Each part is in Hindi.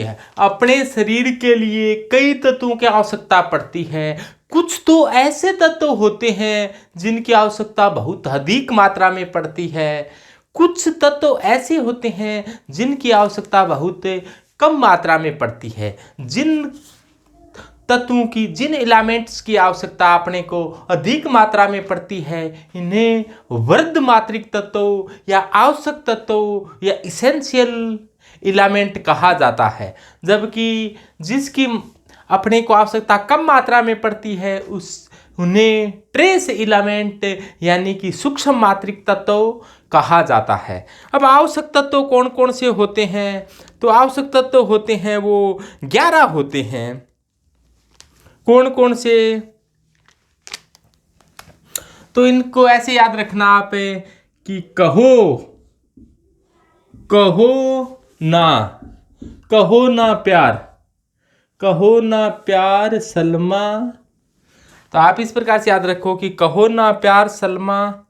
है। अपने शरीर के लिए कई तत्वों की आवश्यकता पड़ती है। कुछ तो ऐसे तत्व होते हैं जिनकी आवश्यकता बहुत अधिक मात्रा में पड़ती है, कुछ तत्व ऐसे होते हैं जिनकी आवश्यकता बहुत कम मात्रा में पड़ती है। जिन तत्वों की, जिन एलिमेंट्स की आवश्यकता अपने को अधिक मात्रा में पड़ती है, इन्हें वर्ध मात्रिक तत्व या आवश्यक तत्व या इसेंशियल एलिमेंट कहा जाता है। जबकि जिसकी अपने को आवश्यकता कम मात्रा में पड़ती है उन्हें ट्रेस एलिमेंट यानी कि सूक्ष्म मात्रिक तत्व कहा जाता है। अब आवश्यक तत्व कौन कौन से होते हैं? तो आवश्यक तत्व होते हैं वो 11 होते हैं। कौन कौन से? तो इनको ऐसे याद रखना आप कि कहो ना प्यार सलमा। तो आप इस प्रकार से याद रखो कि कहो ना प्यार सलमा,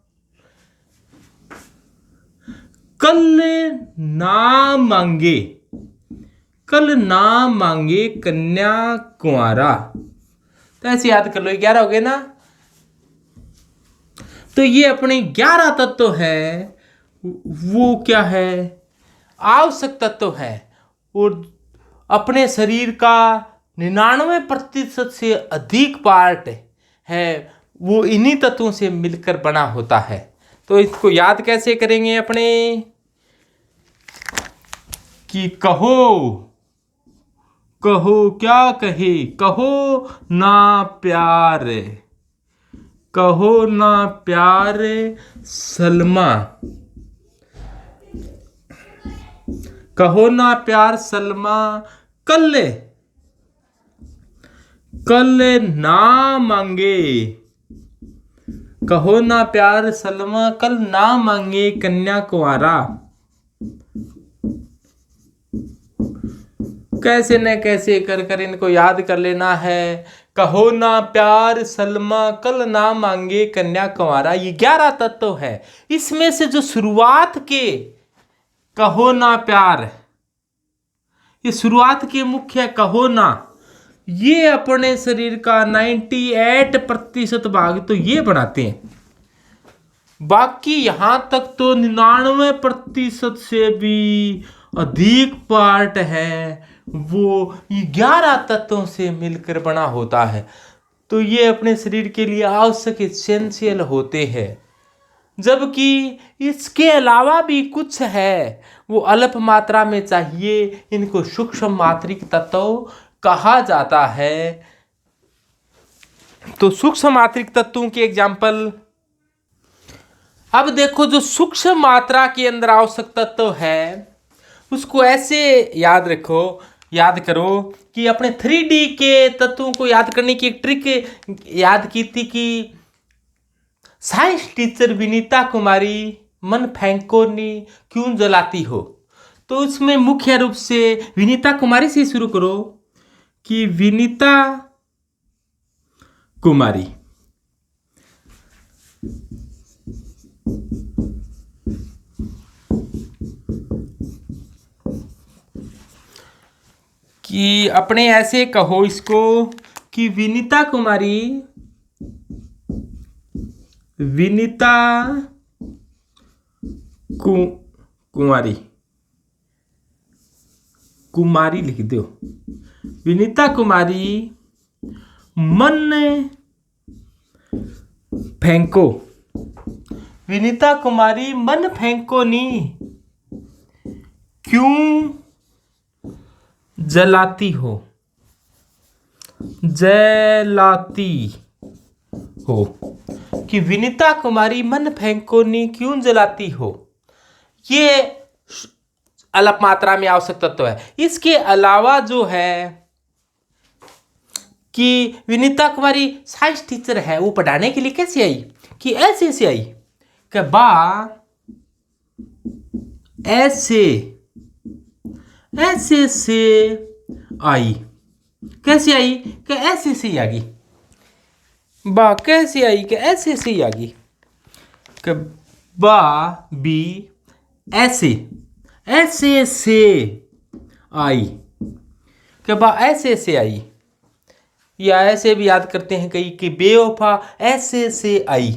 कल ना मांगे कन्या कुंवारा। तो ऐसे याद कर लो, 11 हो गए ना। तो ये अपने 11 तत्व है, वो क्या है? आवश्यक तत्व है। और अपने शरीर का 99% से अधिक पार्ट है वो इन्हीं तत्वों से मिलकर बना होता है। तो इसको याद कैसे करेंगे अपने कि कहो क्या कहे? कहो ना प्यार सलमा, कहो ना प्यार सलमा, कल ना मांगे, कहो ना प्यार सलमा, कल ना मांगे कन्या कुंवारा। कैसे न कैसे कर इनको याद कर लेना है। कहो ना प्यार सलमा, कल ना मांगे कन्या कुंवारा, ये 11 तत्व है। इसमें से जो शुरुआत के कहो ना प्यार, ये शुरुआत के मुख्य कहो ना, ये अपने शरीर का 98% भाग तो ये बनाते हैं। बाकी यहां तक तो 99% से भी अधिक पार्ट है वो 11 तत्वों से मिलकर बना होता है। तो ये अपने शरीर के लिए आवश्यक एसेंशियल होते हैं। जबकि इसके अलावा भी कुछ है वो अल्प मात्रा में चाहिए, इनको सूक्ष्म मात्रिक तत्व कहा जाता है। तो सूक्ष्म मात्रिक तत्वों के एग्जाम्पल, अब देखो जो सूक्ष्म मात्रा के अंदर आवश्यक तत्व है उसको ऐसे याद करो कि अपने 3D के तत्वों को याद करने की एक ट्रिक याद की थी कि साइंस टीचर विनीता कुमारी मन फेंकोनी क्यों जलाती हो। तो इसमें मुख्य रूप से विनीता कुमारी से शुरू करो कि विनीता कुमारी कि अपने ऐसे कहो इसको कि विनीता कुमारी कुमारी लिख दो। विनीता कुमारी मन फेंको, विनीता कुमारी मन फेंको नी क्यों जलाती हो कि विनीता कुमारी मन फेंकोनी क्यों जलाती हो। ये अल्प मात्रा में आवश्यक तत्व है। इसके अलावा जो है कि विनीता कुमारी साइंस टीचर है, वो पढ़ाने के लिए कैसे आई? कि ऐसे आई कि ऐसे से आई। कैसे आई? कि ऐसे से आ गई। कैसे आई? कि ऐसे से आ गई। कि ऐसे से आई। कि बा ऐसे से आई, या ऐसे भी याद करते हैं कई कि बेवफा ऐसे से आई,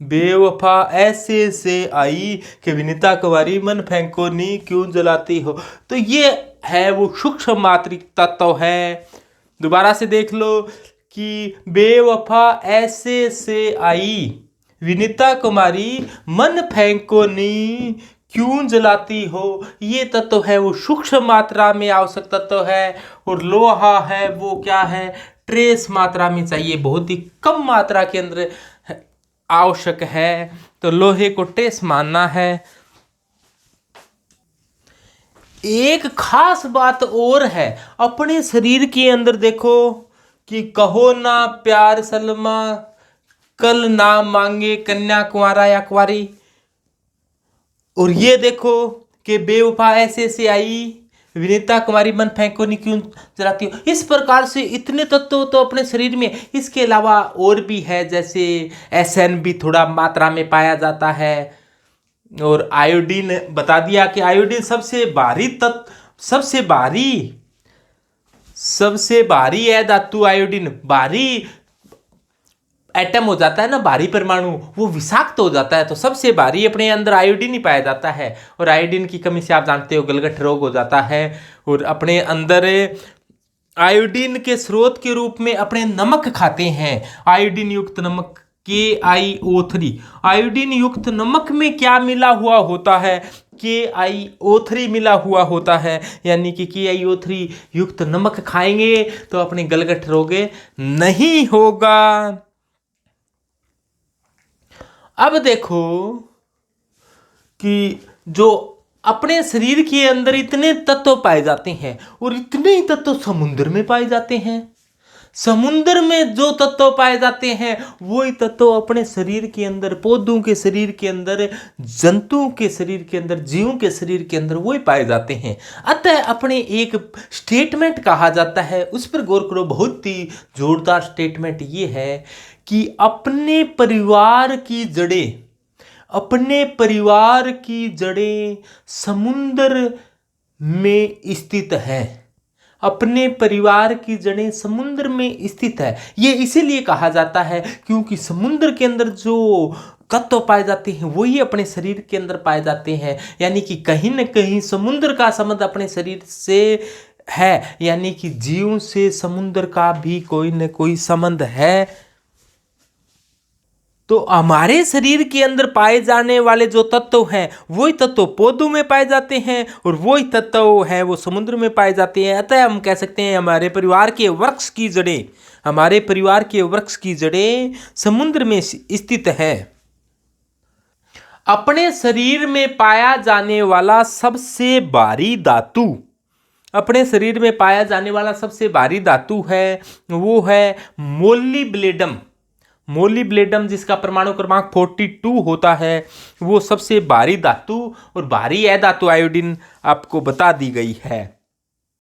बेवफा ऐसे से आई कि विनीता कुमारी मन फेंको नी क्यों जलाती हो। तो ये है वो सूक्ष्म मात्रिक तत्व है। दोबारा से देख लो कि बेवफा ऐसे से आई, विनीता कुमारी मन फेंको नी क्यों जलाती हो। ये तत्व है वो सूक्ष्म मात्रा में आवश्यक तत्व है। और लोहा है वो क्या है, ट्रेस मात्रा में चाहिए, बहुत ही कम मात्रा के अंदर आवश्यक है। तो लोहे को ट्रेस मानना है। एक खास बात और है अपने शरीर के अंदर, देखो कि कहो ना प्यार सलमा कल ना मांगे कन्या कुंवारा या कुंवारी। और ये देखो कि बेवफा ऐसे से आई, विनीता कुमारी मन फेंको नहीं क्यों जलाती हो। इस प्रकार से इतने तत्व तो अपने शरीर में, इसके अलावा और भी है, जैसे एसएन भी थोड़ा मात्रा में पाया जाता है। और आयोडीन बता दिया कि आयोडीन सबसे भारी तत्व, सबसे भारी है धातु आयोडीन। भारी एटम हो जाता है ना, भारी परमाणु, वो विषाक्त हो जाता है। तो सबसे भारी अपने अंदर आयोडीन ही पाया जाता है। और आयोडीन की कमी से आप जानते हो गलगट रोग हो जाता है। और अपने अंदर आयोडीन के स्रोत के रूप में अपने नमक खाते हैं, आयोडीन युक्त नमक KiO3। आयोडीन युक्त नमक में क्या मिला हुआ होता है, KiO3 मिला हुआ होता है। यानी कि KiO3 युक्त नमक खाएंगे तो अपने गलगट रोग नहीं होगा। अब देखो कि जो अपने शरीर के अंदर इतने तत्व पाए जाते हैं, और इतने ही तत्व समुद्र में पाए जाते हैं। समुद्र में जो तत्व पाए जाते हैं वही तत्व अपने शरीर के अंदर, पौधों के शरीर के अंदर, जंतुओं के शरीर के अंदर, जीवों के शरीर के अंदर वही पाए जाते हैं। अतः अपने एक स्टेटमेंट कहा जाता है, उस पर गौर करो, बहुत ही जोरदार स्टेटमेंट ये है कि अपने परिवार की जड़ें समुद्र में स्थित है। अपने परिवार की जड़ें समुद्र में स्थित है। ये इसीलिए कहा जाता है क्योंकि समुद्र के अंदर जो तत्व पाए जाते हैं वही अपने शरीर के अंदर पाए जाते हैं। यानी कि कहीं न कहीं समुद्र का संबंध अपने शरीर से है, यानी कि जीव से समुद्र का भी कोई न कोई संबंध है। तो हमारे शरीर के अंदर पाए जाने वाले जो तत्व हैं वही तत्व पौधों में पाए जाते हैं, और वही तत्व हैं वो समुद्र में पाए जाते हैं। अतः हम कह सकते हैं हमारे परिवार के वृक्ष की जड़ें समुद्र में स्थित हैं। अपने शरीर में पाया जाने वाला सबसे भारी धातु है वो है मोलिब्लेडम, जिसका परमाणु क्रमांक 42 होता है। वो सबसे भारी धातु, और भारी है धातु आयोडीन आपको बता दी गई है।